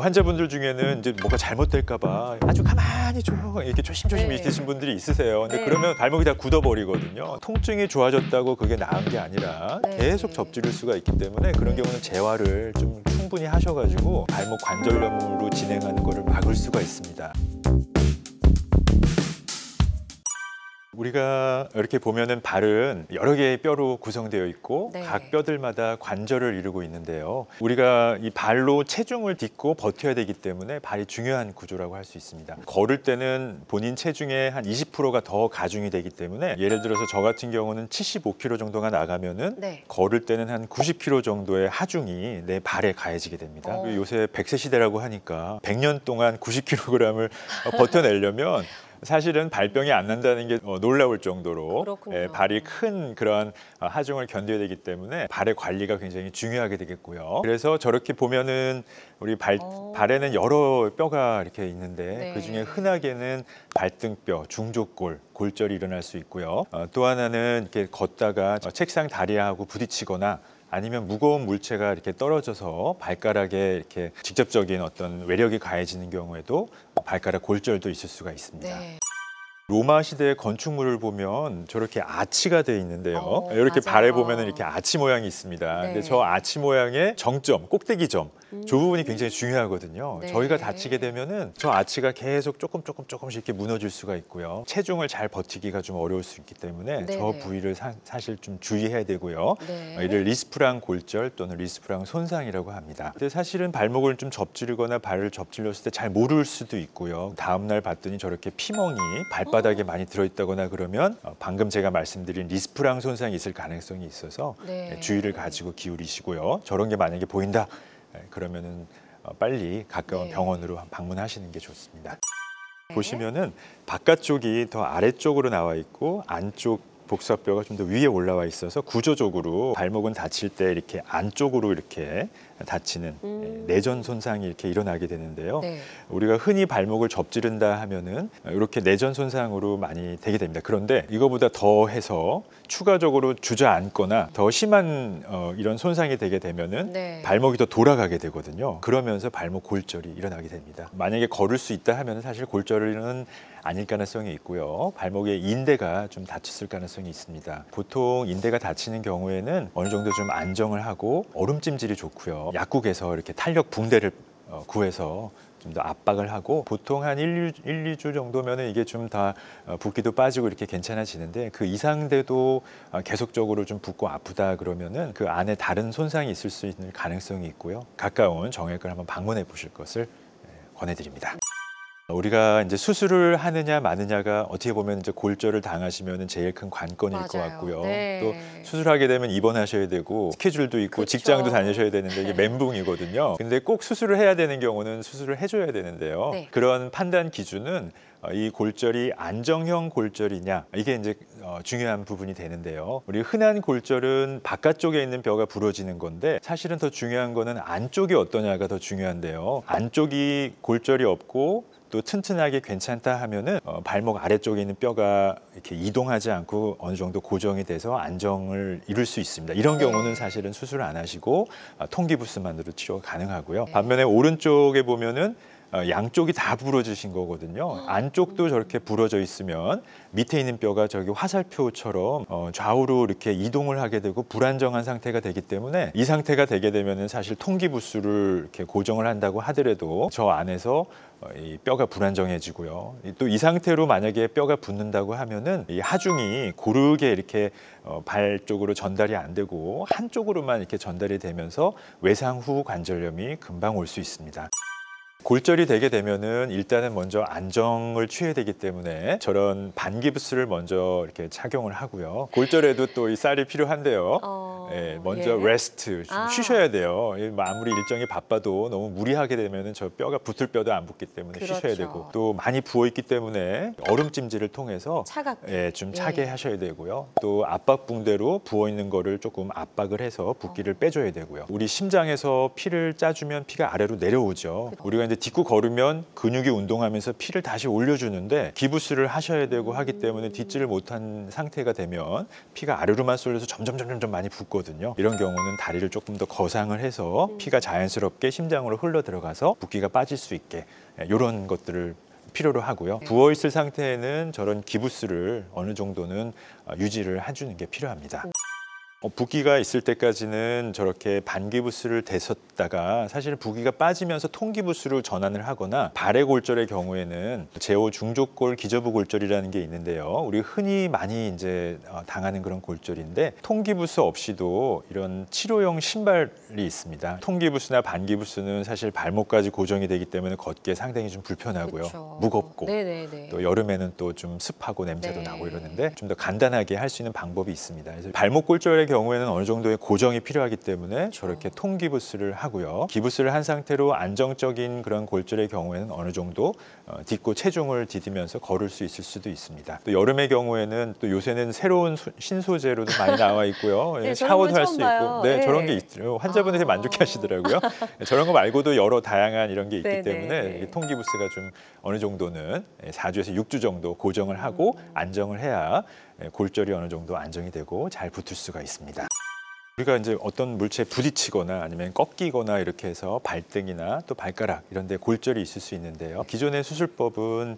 환자분들 중에는 이제 뭐가 잘못될까 봐 아주 가만히 좀 이렇게 조심조심 네. 있으신 분들이 있으세요. 근데 네. 그러면 발목이 다 굳어버리거든요. 통증이 좋아졌다고 그게 나은 게 아니라 네. 계속 접지를 수가 있기 때문에 그런 네. 경우는 재활을 좀 충분히 하셔가지고 발목 관절염으로 진행하는 거를 막을 수가 있습니다. 우리가 이렇게 보면은 발은 여러 개의 뼈로 구성되어 있고 네. 각 뼈들마다 관절을 이루고 있는데요. 우리가 이 발로 체중을 딛고 버텨야 되기 때문에 발이 중요한 구조라고 할 수 있습니다. 걸을 때는 본인 체중의 한 20%가 더 가중이 되기 때문에 예를 들어서 저 같은 경우는 75kg 정도가 나가면은 네. 걸을 때는 한 90kg 정도의 하중이 내 발에 가해지게 됩니다. 그리고 요새 100세 시대라고 하니까 100년 동안 90kg을 버텨내려면 사실은 발병이 안 난다는 게 놀라울 정도로 그렇군요. 발이 큰 그런 하중을 견뎌야 되기 때문에 발의 관리가 굉장히 중요하게 되겠고요. 그래서 저렇게 보면은 우리 발에는 여러 뼈가 이렇게 있는데 네. 그중에 흔하게는 발등뼈, 중족골, 골절이 일어날 수 있고요. 또 하나는 이렇게 걷다가 책상 다리하고 부딪히거나 아니면 무거운 물체가 이렇게 떨어져서 발가락에 이렇게 직접적인 어떤 외력이 가해지는 경우에도 발가락 골절도 있을 수가 있습니다. 네. 로마 시대의 건축물을 보면 저렇게 아치가 되어 있는데요. 이렇게 맞아요. 발에 보면 이렇게 아치 모양이 있습니다. 네. 근데 저 아치 모양의 정점, 꼭대기점, 저 부분이 굉장히 중요하거든요. 네. 저희가 다치게 되면은 저 아치가 계속 조금씩 이렇게 무너질 수가 있고요. 체중을 잘 버티기가 좀 어려울 수 있기 때문에 네네. 저 부위를 사실 좀 주의해야 되고요. 네. 이를 리스프랑 골절 또는 리스프랑 손상이라고 합니다. 근데 사실은 발목을 좀 접지르거나 발을 접질렀을 때 잘 모를 수도 있고요. 다음 날 봤더니 저렇게 피멍이 발바닥에 많이 들어있다거나 그러면 방금 제가 말씀드린 리스프랑 손상이 있을 가능성이 있어서 네. 주의를 가지고 기울이시고요. 저런 게 만약에 보인다 그러면은 빨리 가까운 네. 병원으로 방문하시는 게 좋습니다. 네. 보시면은 바깥쪽이 더 아래쪽으로 나와 있고 안쪽 복사뼈가 좀 더 위에 올라와 있어서 구조적으로 발목은 다칠 때 이렇게 안쪽으로 이렇게 다치는 내전 손상이 이렇게 일어나게 되는데요. 네. 우리가 흔히 발목을 접지른다 하면은 이렇게 내전 손상으로 많이 되게 됩니다. 그런데 이거보다 더 해서 추가적으로 주저앉거나 더 심한 이런 손상이 되게 되면은 네. 발목이 더 돌아가게 되거든요. 그러면서 발목 골절이 일어나게 됩니다. 만약에 걸을 수 있다 하면 사실 골절은 아닐 가능성이 있고요. 발목에 인대가 좀 다쳤을 가능성이 있습니다. 보통 인대가 다치는 경우에는 어느 정도 좀 안정을 하고 얼음찜질이 좋고요. 약국에서 이렇게 탄력 붕대를 구해서 좀 더 압박을 하고 보통 한 1, 2주 정도면 이게 좀 다 붓기도 빠지고 이렇게 괜찮아지는데 그 이상 돼도 계속적으로 좀 붓고 아프다 그러면은 그 안에 다른 손상이 있을 수 있는 가능성이 있고요. 가까운 정형외과를 한번 방문해 보실 것을 권해드립니다. 우리가 이제 수술을 하느냐 마느냐가 어떻게 보면 이제 골절을 당하시면 제일 큰 관건일 것 맞아요. 같고요. 네. 또 수술하게 되면 입원하셔야 되고 스케줄도 있고 그쵸. 직장도 다니셔야 되는데 이게 멘붕이거든요. 근데 꼭 수술을 해야 되는 경우는 수술을 해줘야 되는데요. 네. 그런 판단 기준은 이 골절이 안정형 골절이냐 이게 이제 중요한 부분이 되는데요. 우리 흔한 골절은 바깥쪽에 있는 뼈가 부러지는 건데 사실은 더 중요한 거는 안쪽이 어떠냐가 더 중요한데요. 안쪽이 골절이 없고 또 튼튼하게 괜찮다 하면은 발목 아래쪽에 있는 뼈가 이렇게 이동하지 않고 어느 정도 고정이 돼서 안정을 이룰 수 있습니다. 이런 경우는 사실은 수술을 안 하시고 통기부스만으로 치료가 가능하고요. 반면에 오른쪽에 보면은 양쪽이 다 부러지신 거거든요. 안쪽도 저렇게 부러져 있으면 밑에 있는 뼈가 저기 화살표처럼 좌우로 이렇게 이동을 하게 되고 불안정한 상태가 되기 때문에 이 상태가 되게 되면은 사실 통기부스를 이렇게 고정을 한다고 하더라도 저 안에서 이 뼈가 불안정해지고요. 또 이 상태로 만약에 뼈가 붙는다고 하면은 이 하중이 고르게 이렇게 발 쪽으로 전달이 안 되고 한쪽으로만 이렇게 전달이 되면서 외상 후 관절염이 금방 올 수 있습니다. 골절이 되게 되면은 일단은 먼저 안정을 취해야 되기 때문에 저런 반기부스를 먼저 이렇게 착용을 하고요. 골절에도 또 이 쌀이 필요한데요. 먼저 레스트 좀 쉬셔야 돼요. 아무리 일정이 바빠도 너무 무리하게 되면은 저 뼈가 붙을 뼈도 안 붙기 때문에 그렇죠. 쉬셔야 되고 또 많이 부어 있기 때문에 얼음찜질을 통해서 차갑게. 좀 차게 하셔야 되고요. 또 압박 붕대로 부어 있는 거를 조금 압박을 해서 붓기를 빼줘야 되고요. 우리 심장에서 피를 짜주면 피가 아래로 내려오죠. 우리가 이제 딛고 걸으면 근육이 운동하면서 피를 다시 올려주는데 기부스를 하셔야 되고 하기 때문에 딛지를 못한 상태가 되면 피가 아래로만 쏠려서 점점 많이 붓고 없거든요. 이런 경우는 다리를 조금 더 거상을 해서 피가 자연스럽게 심장으로 흘러 들어가서 붓기가 빠질 수 있게 이런 것들을 필요로 하고요. 부어 있을 상태에는 저런 기부스를 어느 정도는 유지를 해주는 게 필요합니다. 붓기가 있을 때까지는 저렇게 반기부스를 대섰다가 사실 붓기가 빠지면서 통기부스로 전환을 하거나 발의 골절의 경우에는 제5 중족골 기저부 골절이라는 게 있는데요. 우리 흔히 많이 이제 당하는 그런 골절인데 통기부스 없이도 이런 치료용 신발이 있습니다. 통기부스나 반기부스는 사실 발목까지 고정이 되기 때문에 걷기에 상당히 좀 불편하고요. 그쵸. 무겁고 네네네. 또 여름에는 또 좀 습하고 냄새도 네. 나고 이러는데 좀 더 간단하게 할 수 있는 방법이 있습니다. 그래서 발목 골절의 경우에는 어느 정도의 고정이 필요하기 때문에 저렇게 통기부스를 하고요. 기부스를 한 상태로 안정적인 그런 골절의 경우에는 어느 정도 딛고 체중을 디디면서 걸을 수 있을 수도 있습니다. 또 여름의 경우에는 또 요새는 새로운 신소재로도 많이 나와 있고요. 네, 샤워도 할 처음 수 봐요. 있고, 네, 네. 저런 게 있더라고요. 환자분들이 만족해하시더라고요. 저런 거 말고도 여러 다양한 이런 게 있기 네네. 때문에 이 통기부스가 좀 어느 정도는 4주에서 6주 정도 고정을 하고 안정을 해야 골절이 어느 정도 안정이 되고 잘 붙을 수가 있습니다. 우리가 이제 어떤 물체에 부딪히거나 아니면 꺾이거나 이렇게 해서 발등이나 또 발가락 이런 데 골절이 있을 수 있는데요. 기존의 수술법은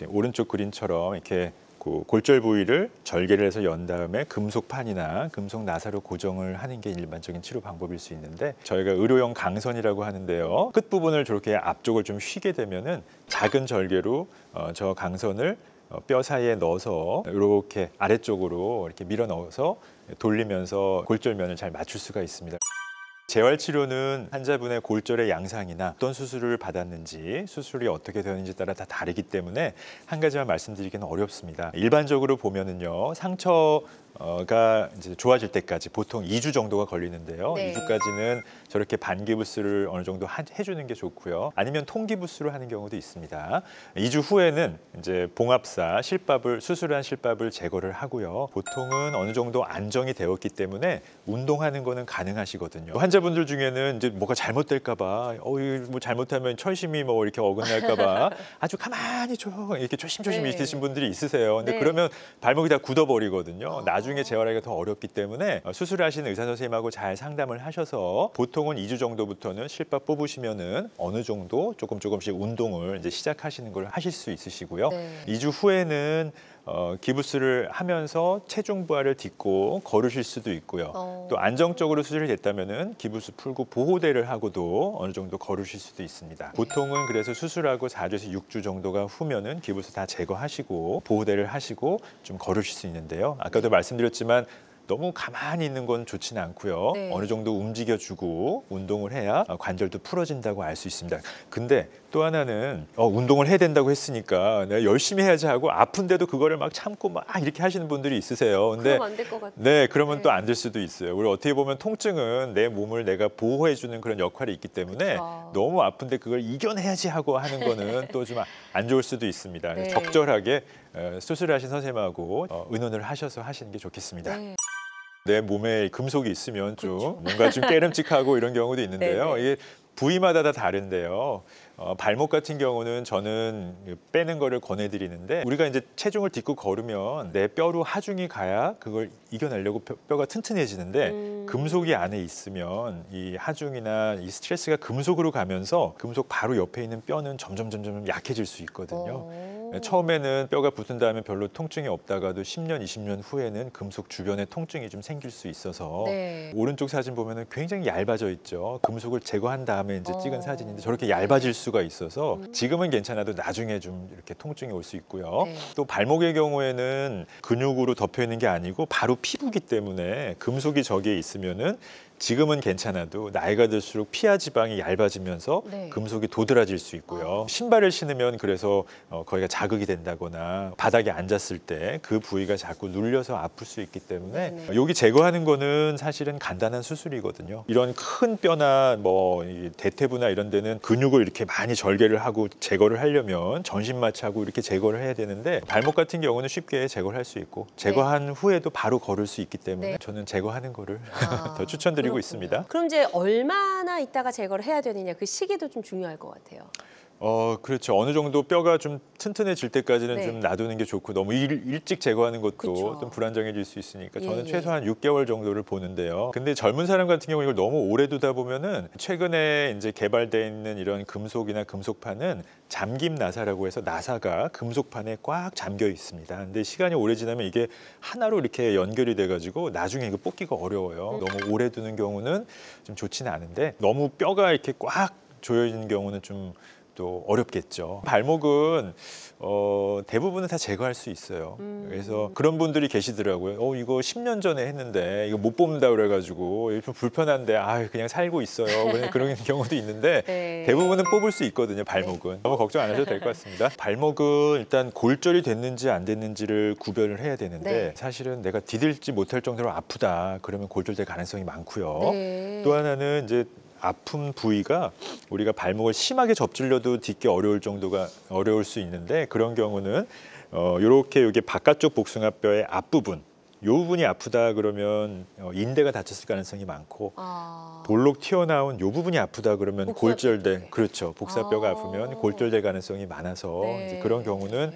오른쪽 그림처럼 이렇게 그 골절 부위를 절개를 해서 연 다음에 금속판이나 금속 나사로 고정을 하는 게 일반적인 치료 방법일 수 있는데 저희가 의료용 강선이라고 하는데요. 끝부분을 저렇게 앞쪽을 좀 휘게 되면은 작은 절개로 저 강선을 뼈 사이에 넣어서 이렇게 아래쪽으로 이렇게 밀어 넣어서 돌리면서 골절면을 잘 맞출 수가 있습니다. 재활 치료는 환자분의 골절의 양상이나 어떤 수술을 받았는지 수술이 어떻게 되는지 따라 다 다르기 때문에 한 가지만 말씀드리기는 어렵습니다. 일반적으로 보면은요 상처가 이제 좋아질 때까지 보통 2주 정도가 걸리는데요. 네. 2주까지는 저렇게 반기부스를 어느 정도 해주는 게 좋고요. 아니면 통기부스로 하는 경우도 있습니다. 2주 후에는 이제 봉합사 실밥을 수술한 실밥을 제거를 하고요. 보통은 어느 정도 안정이 되었기 때문에 운동하는 거는 가능하시거든요. 환자분들 중에는 이제 뭐가 잘못될까봐, 뭐 잘못하면 철심이 뭐 이렇게 어긋날까봐 아주 가만히 이렇게 조심조심 네. 있으신 분들이 있으세요. 근데 네. 그러면 발목이 다 굳어버리거든요. 나중에 재활하기가 더 어렵기 때문에 수술을 하시는 의사 선생님하고 잘 상담을 하셔서 보통은 2주 정도부터는 실밥 뽑으시면은 어느 정도 조금씩 운동을 이제 시작하시는 걸 하실 수 있으시고요. 네. 2주 후에는 기부스를 하면서 체중 부하를 딛고 걸으실 수도 있고요. 또 안정적으로 수술이 됐다면은 기부스 풀고 보호대를 하고도 어느 정도 걸으실 수도 있습니다. 보통은 그래서 수술하고 4주에서 6주 정도가 후면은 기부스 다 제거하시고 보호대를 하시고 좀 걸으실 수 있는데요. 아까도 말씀드렸지만 너무 가만히 있는 건 좋지는 않고요. 네. 어느 정도 움직여주고 운동을 해야 관절도 풀어진다고 알 수 있습니다. 근데 또 하나는 운동을 해야 된다고 했으니까 내가 열심히 해야지 하고 아픈데도 그거를 막 참고 막 이렇게 하시는 분들이 있으세요. 근데 그럼 안 될 것 같아요. 네, 그러면 네. 또 안 될 수도 있어요. 우리 어떻게 보면 통증은 내 몸을 내가 보호해주는 그런 역할이 있기 때문에 그쵸. 너무 아픈데 그걸 이겨내야지 하고 하는 거는 또 좀 안 좋을 수도 있습니다. 네. 적절하게 수술을 하신 선생님하고 의논을 하셔서 하시는 게 좋겠습니다. 네. 내 몸에 금속이 있으면 좀 뭔가 좀 깨름직하고 이런 경우도 있는데요. 네네. 이게 부위마다 다 다른데요. 발목 같은 경우는 저는 빼는 거를 권해드리는데 우리가 이제 체중을 딛고 걸으면 내 뼈로 하중이 가야 그걸 이겨내려고 뼈가 튼튼해지는데 금속이 안에 있으면 이 하중이나 이 스트레스가 금속으로 가면서 금속 바로 옆에 있는 뼈는 점점 약해질 수 있거든요. 처음에는 뼈가 붙은 다음에 별로 통증이 없다가도 10년, 20년 후에는 금속 주변에 통증이 좀 생길 수 있어서 네. 오른쪽 사진 보면은 굉장히 얇아져 있죠. 금속을 제거한 다음에 이제 찍은 사진인데 저렇게 얇아질 수가 있어서 지금은 괜찮아도 나중에 좀 이렇게 통증이 올 수 있고요. 네. 또 발목의 경우에는 근육으로 덮여 있는 게 아니고 바로 피부기 때문에 금속이 저기에 있으면은 지금은 괜찮아도 나이가 들수록 피하 지방이 얇아지면서 네. 금속이 도드라질 수 있고요. 신발을 신으면 그래서 거기가 자극이 된다거나 바닥에 앉았을 때 그 부위가 자꾸 눌려서 아플 수 있기 때문에 네네. 여기 제거하는 거는 사실은 간단한 수술이거든요. 이런 큰 뼈나 뭐 이 대퇴부나 이런 데는 근육을 이렇게 많이 절개를 하고 제거를 하려면 전신 마취하고 이렇게 제거를 해야 되는데 발목 같은 경우는 쉽게 제거를 할 수 있고 제거한 후에도 바로 걸을 수 있기 때문에 네. 저는 제거하는 거를 아, 더 추천드리고 그렇군요. 있습니다. 그럼 이제 얼마나 있다가 제거를 해야 되느냐 그 시기도 좀 중요할 것 같아요. 그렇죠. 어느 정도 뼈가 좀 튼튼해질 때까지는 네. 좀 놔두는 게 좋고 너무 일찍 제거하는 것도 그쵸. 좀 불안정해질 수 있으니까 예, 저는 예. 최소한 6개월 정도를 보는데요. 근데 젊은 사람 같은 경우 이걸 너무 오래 두다 보면은 최근에 이제 개발돼 있는 이런 금속이나 금속판은 잠김 나사라고 해서 나사가 금속판에 꽉 잠겨 있습니다. 근데 시간이 오래 지나면 이게 하나로 이렇게 연결이 돼가지고 나중에 이거 뽑기가 어려워요. 너무 오래 두는 경우는 좀 좋지는 않은데 너무 뼈가 이렇게 꽉 조여 있는 경우는 좀 또 어렵겠죠. 발목은 대부분은 다 제거할 수 있어요. 그래서 그런 분들이 계시더라고요. 이거 10년 전에 했는데 이거 못 뽑는다 그래가지고 좀 불편한데 그냥 살고 있어요. 그런 경우도 있는데 네. 대부분은 뽑을 수 있거든요. 발목은. 너무 걱정 안 하셔도 될 것 같습니다. 발목은 일단 골절이 됐는지 안 됐는지를 구별을 해야 되는데 네. 사실은 내가 디딜지 못할 정도로 아프다. 그러면 골절될 가능성이 많고요. 네. 또 하나는 이제 아픈 부위가 우리가 발목을 심하게 접질려도 딛기 어려울 수 있는데 그런 경우는 이렇게 여기 바깥쪽 복숭아뼈의 앞부분 이 부분이 아프다 그러면 인대가 다쳤을 가능성이 많고 볼록 튀어나온 이 부분이 아프다 그러면 복사뼈 골절될 쪽에. 그렇죠. 복사뼈가 아프면 골절될 가능성이 많아서 네. 이제 그런 경우는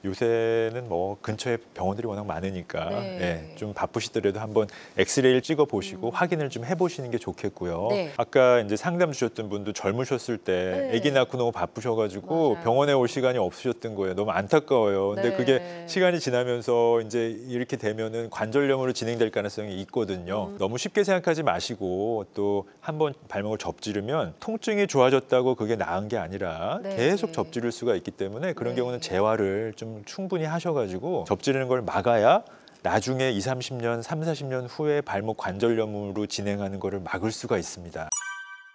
요새는 뭐 근처에 병원들이 워낙 많으니까 네. 좀 바쁘시더라도 한번 엑스레이를 찍어 보시고 확인을 좀 해보시는 게 좋겠고요. 네. 아까 이제 상담 주셨던 분도 젊으셨을 때 네. 아기 낳고 너무 바쁘셔가지고 맞아요. 병원에 올 시간이 없으셨던 거예요. 너무 안타까워요. 근데 네. 그게 시간이 지나면서 이제 이렇게 되면은 관절염으로 진행될 가능성이 있거든요. 너무 쉽게 생각하지 마시고 또 한번 발목을 접지르면 통증이 좋아졌다고 그게 나은 게 아니라 네. 계속 접지를 수가 있기 때문에 그런 네. 경우는 재활을 좀 충분히 하셔가지고 접지르는 걸 막아야 나중에 20, 30년, 3, 40년 후에 발목 관절염으로 진행하는 거를 막을 수가 있습니다.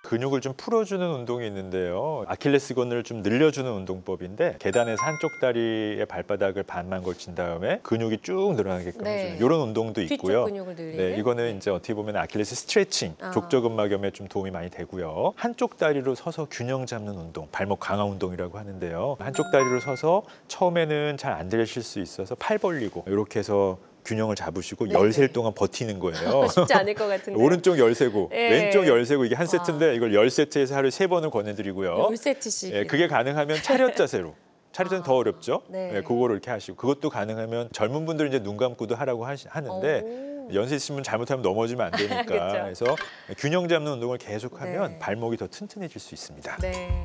근육을 좀 풀어주는 운동이 있는데요. 아킬레스건을 좀 늘려주는 운동법인데 계단에서 한쪽 다리의 발바닥을 반만 걸친 다음에 근육이 쭉 늘어나게끔 네. 해주는 이런 운동도 뒤쪽 있고요. 근육을 늘리는. 네, 이거는 이제 어떻게 보면 아킬레스 스트레칭, 족저근막염에 좀 도움이 많이 되고요. 한쪽 다리로 서서 균형 잡는 운동, 발목 강화 운동이라고 하는데요. 한쪽 다리로 서서 처음에는 잘 안 되실 수 있어서 팔 벌리고 이렇게 해서 균형을 잡으시고 네. 열셀 동안 버티는 거예요. 쉽지 않을 것 같은데. 오른쪽 열세고 네. 왼쪽 열세고 이게 한 세트인데 이걸 10세트에서 하루에 3번을 권해드리고요. 10세트씩. 예, 그게 가능하면 차렷 자세로. 차렷 자세는 더 어렵죠. 네. 예, 그거를 이렇게 하시고 그것도 가능하면 젊은 분들은 이제 눈 감고도 하라고 하는데 연세 있으면 잘못하면 넘어지면 안 되니까 그쵸. 그래서 균형 잡는 운동을 계속하면 네. 발목이 더 튼튼해질 수 있습니다. 네.